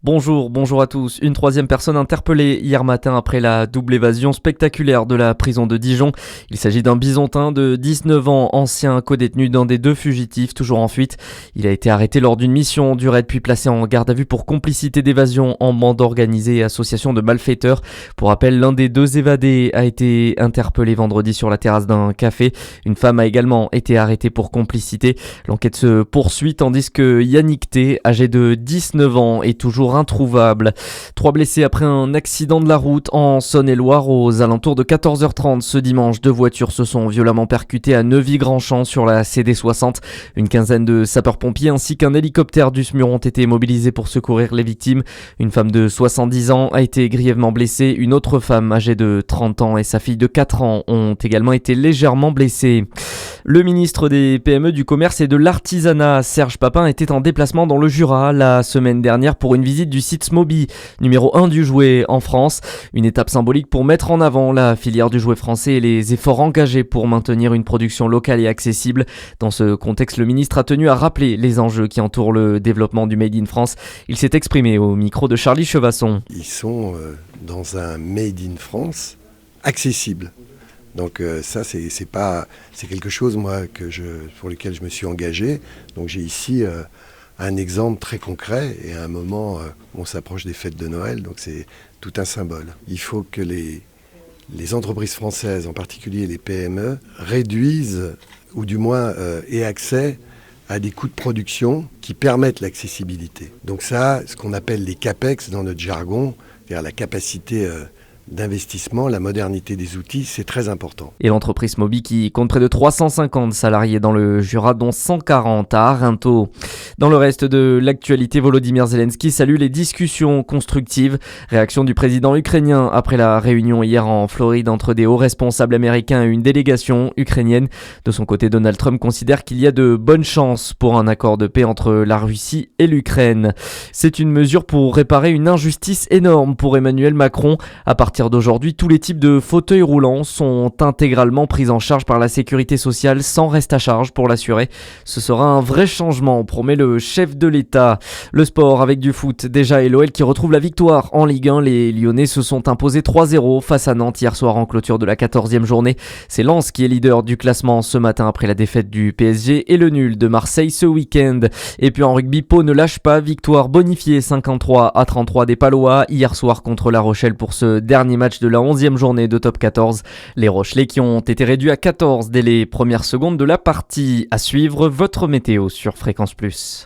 Bonjour à tous. Une troisième personne interpellée hier matin après la double évasion spectaculaire de la prison de Dijon. Il s'agit d'un bisontin de 19 ans, ancien co-détenu d'un des deux fugitifs, toujours en fuite. Il a été arrêté lors d'une mission du raid puis placé en garde à vue pour complicité d'évasion en bande organisée et association de malfaiteurs. Pour rappel, l'un des deux évadés a été interpellé vendredi sur la terrasse d'un café. Une femme a également été arrêtée pour complicité. L'enquête se poursuit tandis que Yannick T, âgé de 19 ans, est toujours introuvable. 3 blessés après un accident de la route en Saône-et-Loire aux alentours de 14h30 ce dimanche. 2 voitures se sont violemment percutées à Neuvy-Grandchamp sur la CD60. Une quinzaine de sapeurs-pompiers ainsi qu'un hélicoptère du SMUR ont été mobilisés pour secourir les victimes. Une femme de 70 ans a été grièvement blessée. Une autre femme âgée de 30 ans et sa fille de 4 ans ont également été légèrement blessées. Le ministre des PME, du Commerce et de l'Artisanat, Serge Papin, était en déplacement dans le Jura la semaine dernière pour une visite du site Smoby, numéro 1 du jouet en France. Une étape symbolique pour mettre en avant la filière du jouet français et les efforts engagés pour maintenir une production locale et accessible. Dans ce contexte, le ministre a tenu à rappeler les enjeux qui entourent le développement du Made in France. Il s'est exprimé au micro de Charlie Chevasson. Ils sont dans un Made in France accessible. Donc ça, c'est quelque chose pour lequel je me suis engagé. Donc j'ai ici un exemple très concret et à un moment où on s'approche des fêtes de Noël, donc c'est tout un symbole. Il faut que les entreprises françaises, en particulier les PME, réduisent ou du moins aient accès à des coûts de production qui permettent l'accessibilité. Donc ça, ce qu'on appelle les CAPEX dans notre jargon, c'est-à-dire la capacité d'investissement, la modernité des outils, c'est très important. Et l'entreprise Smoby qui compte près de 350 salariés dans le Jura, dont 140 à Arinthod. Dans le reste de l'actualité, Volodymyr Zelensky salue les discussions constructives. Réaction du président ukrainien après la réunion hier en Floride entre des hauts responsables américains et une délégation ukrainienne. De son côté, Donald Trump considère qu'il y a de bonnes chances pour un accord de paix entre la Russie et l'Ukraine. C'est une mesure pour réparer une injustice énorme pour Emmanuel Macron. À partir d'aujourd'hui, tous les types de fauteuils roulants sont intégralement pris en charge par la sécurité sociale sans reste à charge pour l'assurer. Ce sera un vrai changement, promet le chef de l'État. Le sport avec du foot. Déjà l'OL qui retrouve la victoire en Ligue 1. Les Lyonnais se sont imposés 3-0 face à Nantes hier soir en clôture de la 14e journée. C'est Lens qui est leader du classement ce matin après la défaite du PSG et le nul de Marseille ce week-end. Et puis en rugby, Pau ne lâche pas. Victoire bonifiée 53-33 des Palois hier soir contre La Rochelle pour ce dernier match de la 11e journée de top 14. Les Rochelais qui ont été réduits à 14 dès les premières secondes de la partie. À suivre, votre météo sur Fréquence Plus.